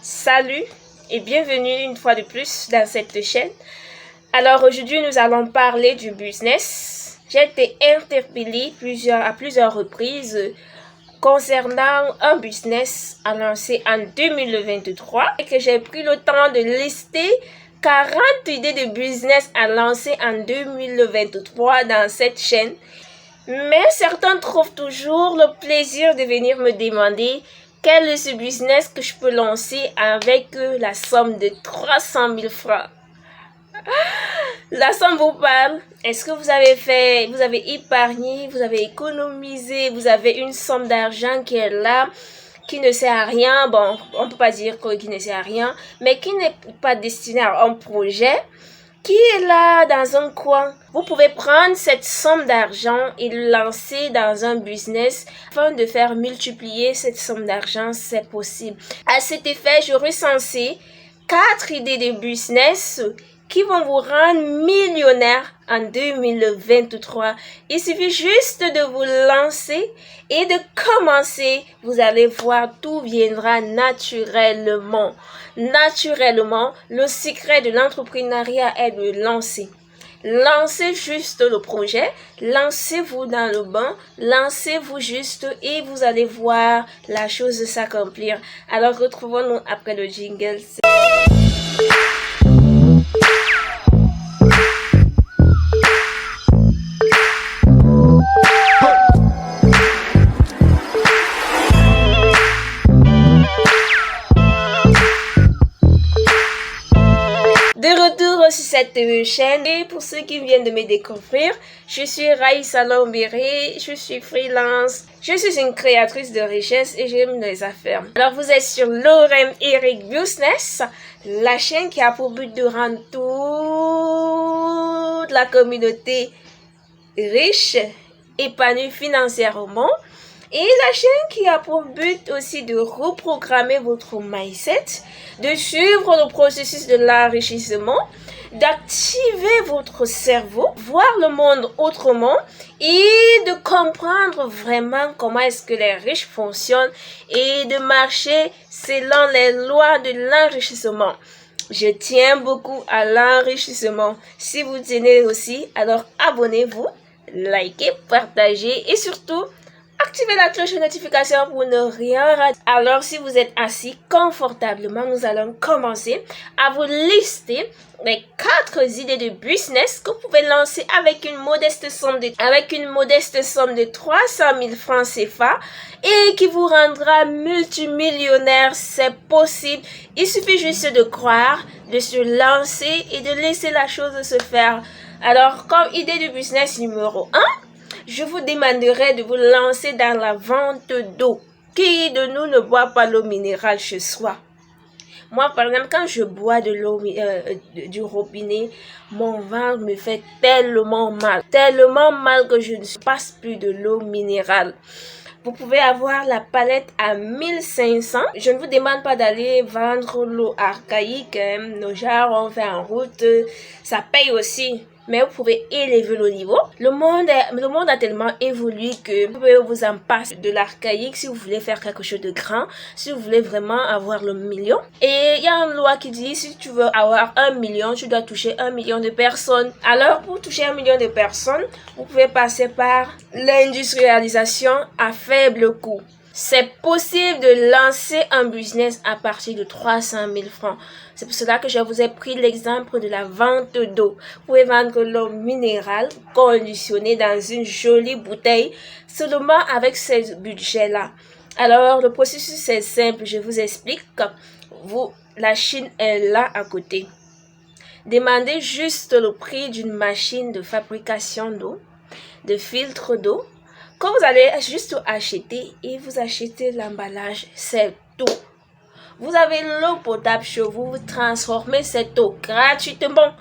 Salut et bienvenue une fois de plus dans cette chaîne. Alors aujourd'hui nous allons parler du business. J'ai été interpellée à plusieurs reprises concernant un business à lancer en 2023 et que j'ai pris le temps de lister 40 idées de business à lancer en 2023 dans cette chaîne. Mais certains trouvent toujours le plaisir de venir me demander quel est ce business que je peux lancer avec la somme de 300 000 francs. La somme vous parle. Est-ce que vous avez épargné, vous avez économisé, vous avez une somme d'argent qui est là, qui ne sert à rien, bon, on ne peut pas dire qu'il ne sert à rien, mais qui n'est pas destiné à un projet, qui est là dans un coin. Vous pouvez prendre cette somme d'argent et le lancer dans un business afin de faire multiplier cette somme d'argent, c'est possible. À cet effet, je recensé 4 idées de business qui vont vous rendre millionnaire en 2023. Il suffit juste de vous lancer et de commencer. Vous allez voir, tout viendra naturellement. Naturellement, le secret de l'entrepreneuriat est de lancer. Lancez juste le projet, lancez-vous dans le bain, lancez-vous juste et vous allez voir la chose s'accomplir. Alors retrouvons-nous après le jingle. De retour sur cette chaîne et pour ceux qui viennent de me découvrir, je suis Raïssa Lombéré, je suis freelance, je suis une créatrice de richesse et j'aime les affaires. Alors vous êtes sur Lorem Eric Business, la chaîne qui a pour but de rendre toute la communauté riche, épanouie financièrement. Et la chaîne qui a pour but aussi de reprogrammer votre mindset, de suivre le processus de l'enrichissement, d'activer votre cerveau, voir le monde autrement et de comprendre vraiment comment est-ce que les riches fonctionnent et de marcher selon les lois de l'enrichissement. Je tiens beaucoup à l'enrichissement. Si vous tenez aussi, alors abonnez-vous, likez, partagez et surtout, activez la cloche de notification pour ne rien rater. Alors, si vous êtes assis confortablement, nous allons commencer à vous lister les 4 idées de business que vous pouvez lancer avec une modeste somme de 300 000 francs CFA et qui vous rendra multimillionnaire. C'est possible. Il suffit juste de croire, de se lancer et de laisser la chose se faire. Alors, comme idée de business numéro 1, je vous demanderai de vous lancer dans la vente d'eau. Qui de nous ne boit pas l'eau minérale chez soi? Moi, par exemple, quand je bois de l'eau du robinet, mon ventre me fait tellement mal que je ne passe plus de l'eau minérale. Vous pouvez avoir la palette à 1500. Je ne vous demande pas d'aller vendre l'eau archaïque. Nos genres on fait en route. Ça paye aussi. Mais vous pouvez élever le niveau. Le monde a tellement évolué que vous pouvez vous en passer de l'archaïque si vous voulez faire quelque chose de grand, si vous voulez vraiment avoir le million. Et il y a une loi qui dit si tu veux avoir 1 million, tu dois toucher 1 million de personnes. Alors pour toucher 1 million de personnes, vous pouvez passer par l'industrialisation à faible coût. C'est possible de lancer un business à partir de 300 000 francs. C'est pour cela que je vous ai pris l'exemple de la vente d'eau. Vous pouvez vendre l'eau minérale conditionnée dans une jolie bouteille seulement avec ce budget-là. Alors, le processus est simple. Je vous explique. La Chine est là à côté. Demandez juste le prix d'une machine de fabrication d'eau, de filtre d'eau, que vous allez juste acheter et vous achetez l'emballage, c'est tout. Vous avez l'eau potable chez vous, vous transformez cette eau gratuitement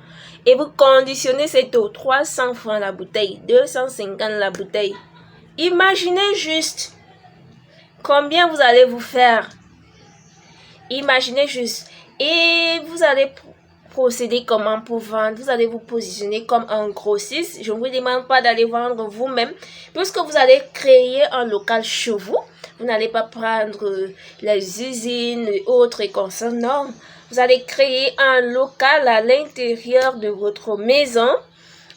et vous conditionnez cette eau, 300 francs la bouteille, 250 la bouteille. Imaginez juste combien vous allez vous faire. Imaginez juste et vous allez procéder comment pour vendre. Vous allez vous positionner comme un grossiste. Je ne vous demande pas d'aller vendre vous-même puisque vous allez créer un local chez vous. Vous n'allez pas prendre les usines et autres et consorts. Non, vous allez créer un local à l'intérieur de votre maison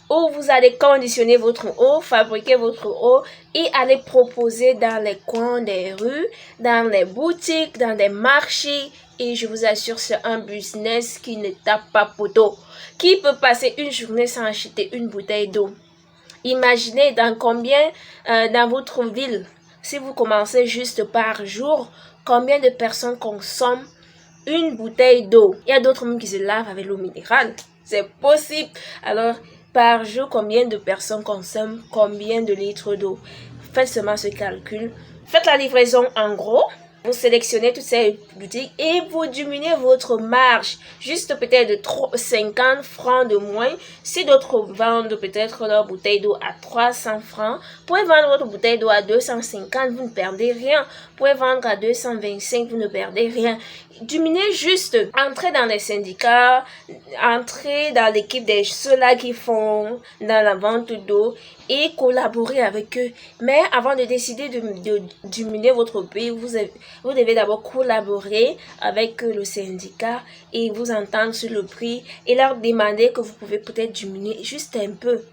où vous allez conditionner votre eau, fabriquer votre eau et aller proposer dans les coins des rues, dans les boutiques, dans les marchés. Et je vous assure, c'est un business qui ne tape pas poteau. Qui peut passer une journée sans acheter une bouteille d'eau? Imaginez dans votre ville, si vous commencez juste par jour, combien de personnes consomment une bouteille d'eau? Il y a d'autres même qui se lavent avec l'eau minérale. C'est possible. Alors, par jour, combien de personnes consomment combien de litres d'eau? Faites seulement ce calcul. Faites la livraison en gros. Vous sélectionnez toutes ces boutiques et vous diminuez votre marge. Juste peut-être de 50 francs de moins. Si d'autres vendent peut-être leur bouteille d'eau à 300 francs, vous pouvez vendre votre bouteille d'eau à 250, vous ne perdez rien. Vous pouvez vendre à 225, vous ne perdez rien. Diminuez juste, entrez dans les syndicats, entrez dans l'équipe de ceux-là qui font dans la vente d'eau et collaborez avec eux. Mais avant de décider de diminuer votre prix, vous devez d'abord collaborer avec le syndicat et vous entendre sur le prix et leur demander que vous pouvez peut-être diminuer juste un peu.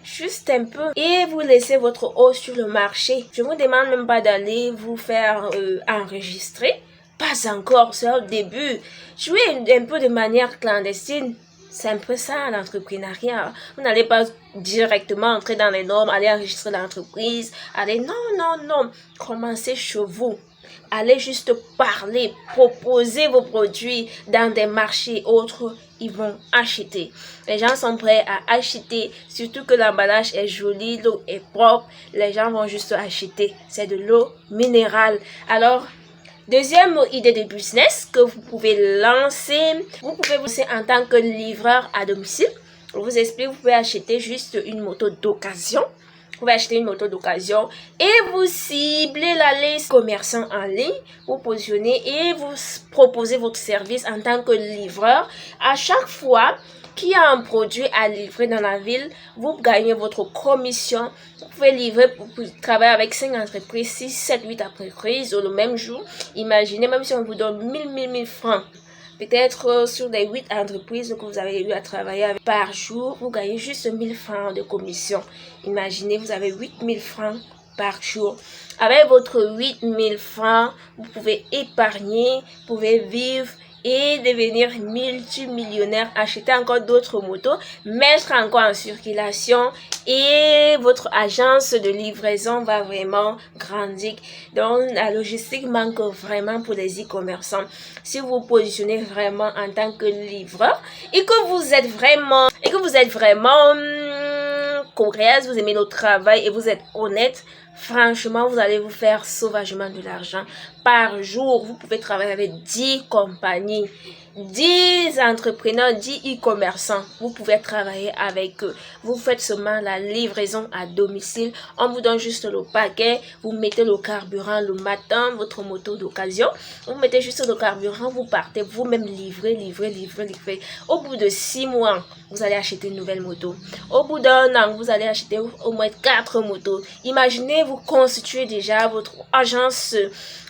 Juste un peu et vous laissez votre eau sur le marché. Je ne vous demande même pas d'aller vous faire enregistrer. Pas encore, c'est au début. Jouez un peu de manière clandestine. C'est un peu ça l'entrepreneuriat. Vous n'allez pas directement entrer dans les normes, aller enregistrer l'entreprise, non. Commencez chez vous. Allez juste parler, proposer vos produits dans des marchés autres, ils vont acheter. Les gens sont prêts à acheter, surtout que l'emballage est joli, l'eau est propre, les gens vont juste acheter. C'est de l'eau minérale. Alors, deuxième idée de business que vous pouvez lancer, vous pouvez lancer en tant que livreur à domicile. Je vous explique, vous pouvez acheter juste une moto d'occasion. Vous pouvez acheter une moto d'occasion et vous ciblez la liste commerçants en ligne, vous positionnez et vous proposez votre service en tant que livreur. À chaque fois qu'il y a un produit à livrer dans la ville, vous gagnez votre commission. Vous pouvez livrer pour travailler avec 5 entreprises, 6, 7, 8 entreprises le même jour. Imaginez, même si on vous donne 1000 francs. Peut-être sur les 8 entreprises que vous avez eu à travailler avec par jour, vous gagnez juste 1000 francs de commission. Imaginez, vous avez 8000 francs par jour. Avec votre 8000 francs, vous pouvez épargner, vous pouvez vivre et devenir multimillionnaire, acheter encore d'autres motos, mettre encore en circulation et votre agence de livraison va vraiment grandir. Donc la logistique manque vraiment pour les e-commerçants. Si vous vous positionnez vraiment en tant que livreur et que vous êtes vraiment coréenne, vous aimez notre travail et vous êtes honnête, franchement, vous allez vous faire sauvagement de l'argent. Par jour, vous pouvez travailler avec 10 compagnies, 10 entrepreneurs, 10 e-commerçants. Vous pouvez travailler avec eux. Vous faites seulement la livraison à domicile. On vous donne juste le paquet. Vous mettez le carburant le matin, votre moto d'occasion. Vous mettez juste le carburant, vous partez vous-même livrer. Au bout de 6 mois, vous allez acheter une nouvelle moto. Au bout d'un an, vous allez acheter au moins 4 motos. Imaginez, vous constituez déjà votre agence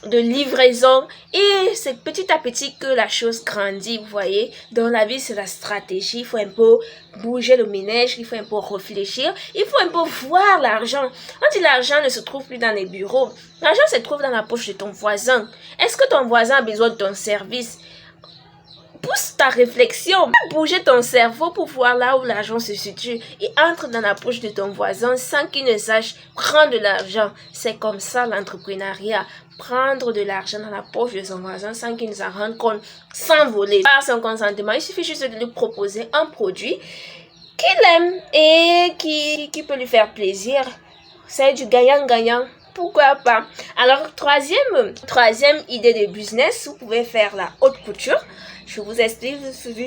de livraison et c'est petit à petit que la chose grandit, vous voyez. Dans la vie, c'est la stratégie. Il faut un peu bouger le ménage, il faut un peu réfléchir, il faut un peu voir l'argent. On dit l'argent ne se trouve plus dans les bureaux. L'argent se trouve dans la poche de ton voisin. Est-ce que ton voisin a besoin de ton service? Pousse ta réflexion, bouger ton cerveau pour voir là où l'argent se situe et entre dans la poche de ton voisin sans qu'il ne sache prendre de l'argent. C'est comme ça l'entrepreneuriat. Prendre de l'argent dans la poche de son voisin sans qu'il ne s'en rende compte, sans voler. Par son consentement, il suffit juste de lui proposer un produit qu'il aime et qui peut lui faire plaisir. C'est du gagnant-gagnant. Pourquoi pas? Alors, troisième idée de business, vous pouvez faire la haute couture. Je vous explique,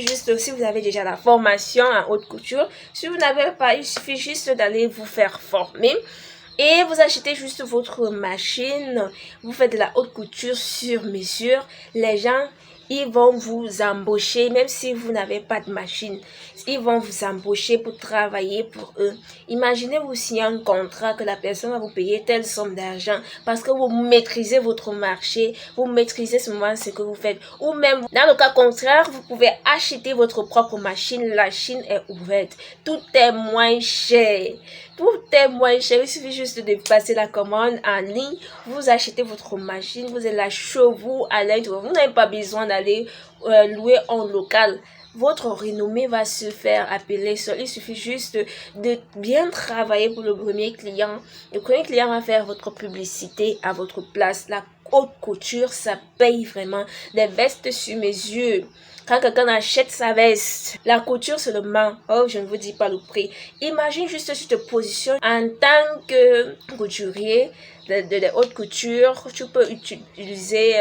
juste si vous avez déjà la formation en haute couture. Si vous n'avez pas, il suffit juste d'aller vous faire former. Et vous achetez juste votre machine. Vous faites de la haute couture sur mesure. Les gens ils vont vous embaucher, même si vous n'avez pas de machine. Ils vont vous embaucher pour travailler pour eux. Imaginez vous signer un contrat que la personne va vous payer telle somme d'argent parce que vous maîtrisez votre marché, vous maîtrisez ce que vous faites. Ou même, dans le cas contraire, vous pouvez acheter votre propre machine. La Chine est ouverte. Tout est moins cher. Tout est moins cher. Il suffit juste de passer la commande en ligne. Vous achetez votre machine, vous la chez vous à l'intérieur. Vous n'avez pas besoin d'aller louer en local. Votre renommée va se faire appeler seul. Il suffit juste de bien travailler pour le premier client. Le premier client va faire votre publicité à votre place. La haute couture, ça paye vraiment. Des vestes sur mesure. Quand quelqu'un achète sa veste, la couture seulement, oh, je ne vous dis pas le prix. Imagine juste si tu te positionnes en tant que couturier de haute couture. Tu peux utiliser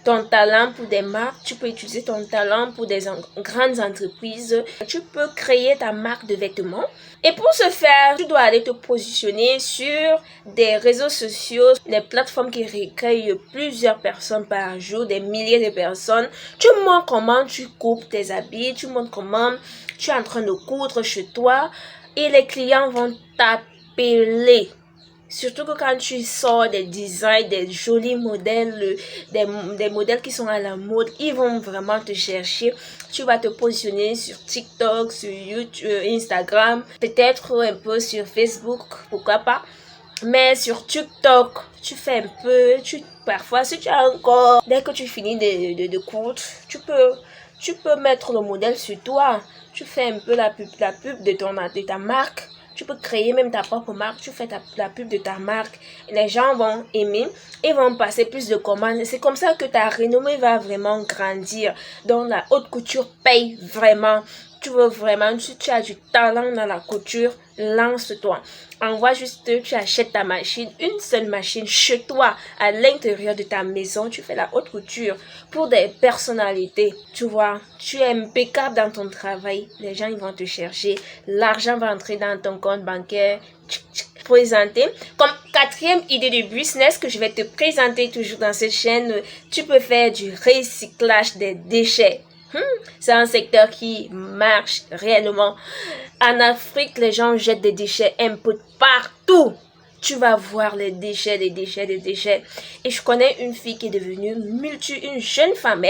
ton talent pour des marques, tu peux utiliser ton talent pour des grandes entreprises, tu peux créer ta marque de vêtements. Et pour ce faire, tu dois aller te positionner sur des réseaux sociaux, des plateformes qui recueillent plusieurs personnes par jour, des milliers de personnes. Tu montres comment tu coupes tes habits, tu montres comment tu es en train de coudre chez toi et les clients vont t'appeler. Surtout que quand tu sors des designs, des jolis modèles, des modèles qui sont à la mode, ils vont vraiment te chercher. Tu vas te positionner sur TikTok, sur YouTube, Instagram, peut-être un peu sur Facebook, pourquoi pas. Mais sur TikTok, tu fais un peu, parfois si tu as encore, dès que tu finis de coudre, tu peux mettre le modèle sur toi. Tu fais un peu la pub de ta marque. Tu peux créer même ta propre marque, tu fais la pub de ta marque. Les gens vont aimer et vont passer plus de commandes. C'est comme ça que ta renommée va vraiment grandir. Donc la haute couture paye vraiment. Tu veux vraiment, tu as du talent dans la couture, lance-toi. Envoie juste, tu achètes ta machine, une seule machine chez toi, à l'intérieur de ta maison. Tu fais la haute couture pour des personnalités. Tu vois, tu es impeccable dans ton travail. Les gens, ils vont te chercher. L'argent va entrer dans ton compte bancaire. Présenter comme quatrième idée de business que je vais te présenter toujours dans cette chaîne. Tu peux faire du recyclage des déchets. C'est un secteur qui marche réellement. En Afrique, les gens jettent des déchets un peu partout. Tu vas voir les déchets, des déchets, des déchets. Et je connais une fille qui est devenue une jeune femme,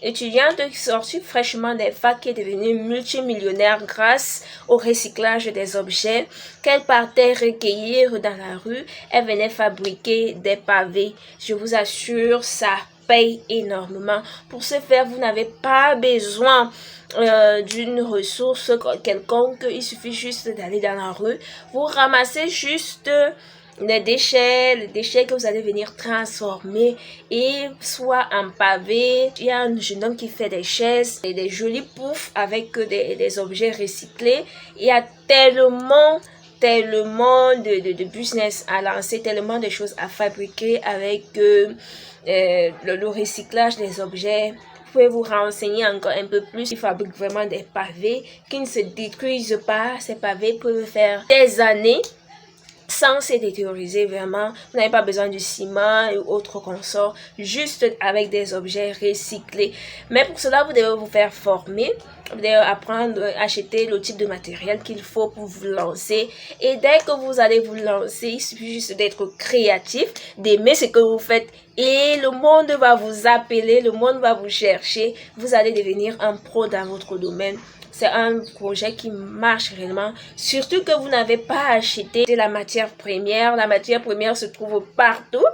étudiante sortie fraîchement des facs, qui est devenue multimillionnaire grâce au recyclage des objets qu'elle partait recueillir dans la rue. Elle venait fabriquer des pavés. Je vous assure, ça paye énormément. Pour ce faire, vous n'avez pas besoin d'une ressource quelconque. Il suffit juste d'aller dans la rue. Vous ramassez juste les déchets que vous allez venir transformer et soit en pavé. Il y a un jeune homme qui fait des chaises et des jolis poufs avec des objets recyclés. Il y a tellement de business à lancer, tellement de choses à fabriquer avec le recyclage des objets. Vous pouvez vous renseigner encore un peu plus. Ils fabriquent vraiment des pavés qui ne se détruisent pas. Ces pavés peuvent faire des années sans se détérioriser vraiment. Vous n'avez pas besoin du ciment et autres consorts, juste avec des objets recyclés. Mais pour cela, vous devez vous faire former. Vous devez apprendre à acheter le type de matériel qu'il faut pour vous lancer. Et dès que vous allez vous lancer, il suffit juste d'être créatif, d'aimer ce que vous faites. Et le monde va vous appeler, le monde va vous chercher. Vous allez devenir un pro dans votre domaine. C'est un projet qui marche réellement. Surtout que vous n'avez pas acheté de la matière première. La matière première se trouve partout.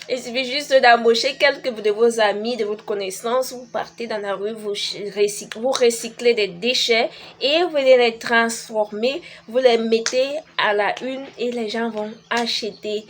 Il suffit juste d'embaucher quelques de vos amis, de votre connaissance. Vous partez dans la rue, vous recyclez des déchets et vous les transformer. Vous les mettez à la une et les gens vont acheter.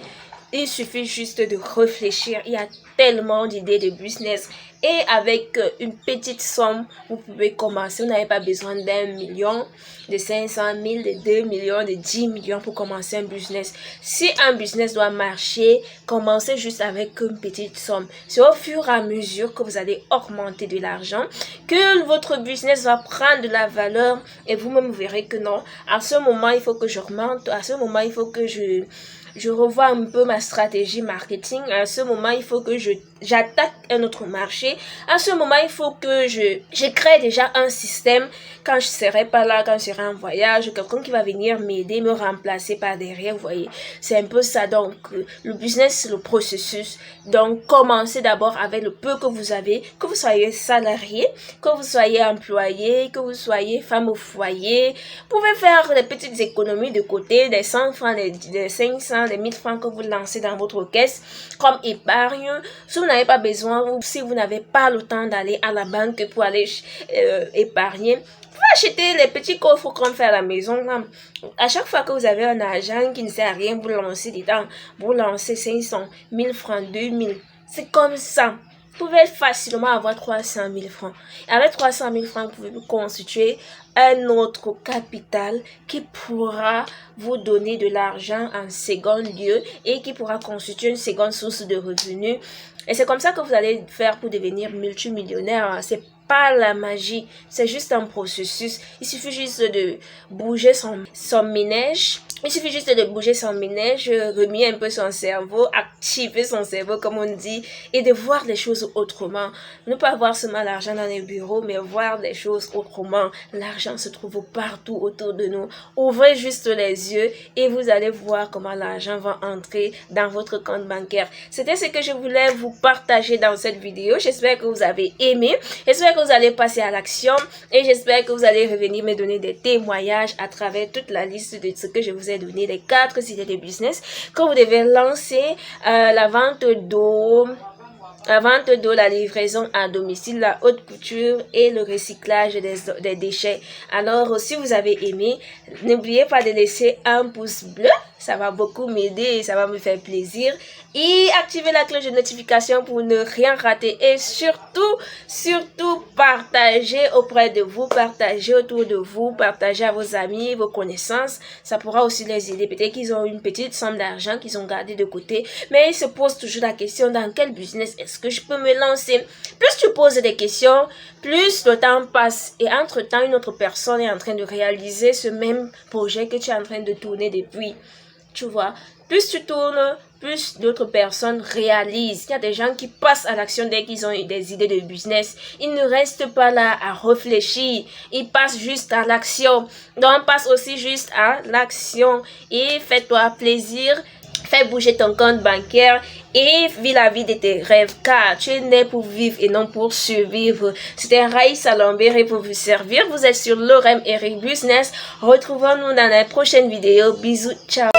Il suffit juste de réfléchir. Il y a tellement d'idées de business. Et avec une petite somme, vous pouvez commencer. Vous n'avez pas besoin d'1 million, de 500 000, de 2 millions, de 10 millions pour commencer un business. Si un business doit marcher, commencez juste avec une petite somme. C'est au fur et à mesure que vous allez augmenter de l'argent que votre business va prendre de la valeur et vous-même verrez que non. À ce moment, il faut que j'augmente. À ce moment, il faut que je revois un peu ma stratégie marketing. À ce moment, il faut que je j'attaque un autre marché, à ce moment, il faut que je crée déjà un système. Quand je serai pas là, quand je serai en voyage, quelqu'un qui va venir m'aider, me remplacer par derrière, vous voyez. C'est un peu ça. Donc, le business, c'est le processus. Donc, commencez d'abord avec le peu que vous avez, que vous soyez salarié, que vous soyez employé, que vous soyez femme au foyer. Vous pouvez faire des petites économies de côté, des 100 francs, des 500, des 1000 francs que vous lancez dans votre caisse comme épargne. Si vous n'avez pas besoin ou si vous n'avez pas le temps d'aller à la banque pour aller épargner, vous achetez les petits coffres qu'on fait à la maison. Là. À chaque fois que vous avez un argent qui ne sert à rien, vous lancez dedans. Vous lancez 500, 1000 francs, 2000. C'est comme ça. Vous pouvez facilement avoir 300 000 francs. Et avec 300 000 francs, vous pouvez constituer un autre capital qui pourra vous donner de l'argent en second lieu et qui pourra constituer une seconde source de revenus. Et c'est comme ça que vous allez faire pour devenir multimillionnaire. C'est pas la magie, c'est juste un processus. Il suffit juste de bouger son ménage. Il suffit juste de bouger son ménage, remuer un peu son cerveau, activer son cerveau comme on dit, et de voir les choses autrement. Ne pas voir seulement l'argent dans les bureaux, mais voir les choses autrement. L'argent se trouve partout autour de nous. Ouvrez juste les yeux et vous allez voir comment l'argent va entrer dans votre compte bancaire. C'était ce que je voulais vous partager dans cette vidéo. J'espère que vous avez aimé. J'espère que vous allez passer à l'action et j'espère que vous allez revenir me donner des témoignages à travers toute la liste de ce que je vous ai donné, les 4 idées de business que vous devez lancer, la vente d'eau, la livraison à domicile, la haute couture et le recyclage des déchets. Alors, si vous avez aimé, n'oubliez pas de laisser un pouce bleu. Ça va beaucoup m'aider et ça va me faire plaisir. Et activez la cloche de notification pour ne rien rater. Et surtout, partagez auprès de vous, partagez autour de vous, partagez à vos amis, vos connaissances. Ça pourra aussi les aider. Peut-être qu'ils ont une petite somme d'argent qu'ils ont gardé de côté. Mais ils se posent toujours la question, dans quel business est-ce que je peux me lancer? Plus tu poses des questions, plus le temps passe. Et entre-temps, une autre personne est en train de réaliser ce même projet que tu es en train de tourner depuis. Tu vois, plus tu tournes, plus d'autres personnes réalisent. Il y a des gens qui passent à l'action dès qu'ils ont des idées de business. Ils ne restent pas là à réfléchir. Ils passent juste à l'action. Donc, passe aussi juste à l'action. Et fais-toi plaisir. Fais bouger ton compte bancaire et vis la vie de tes rêves car tu es né pour vivre et non pour survivre. C'était Raïssa Lambert pour vous servir. Vous êtes sur Lorem Eric Business. Retrouvons-nous dans la prochaine vidéo. Bisous, ciao.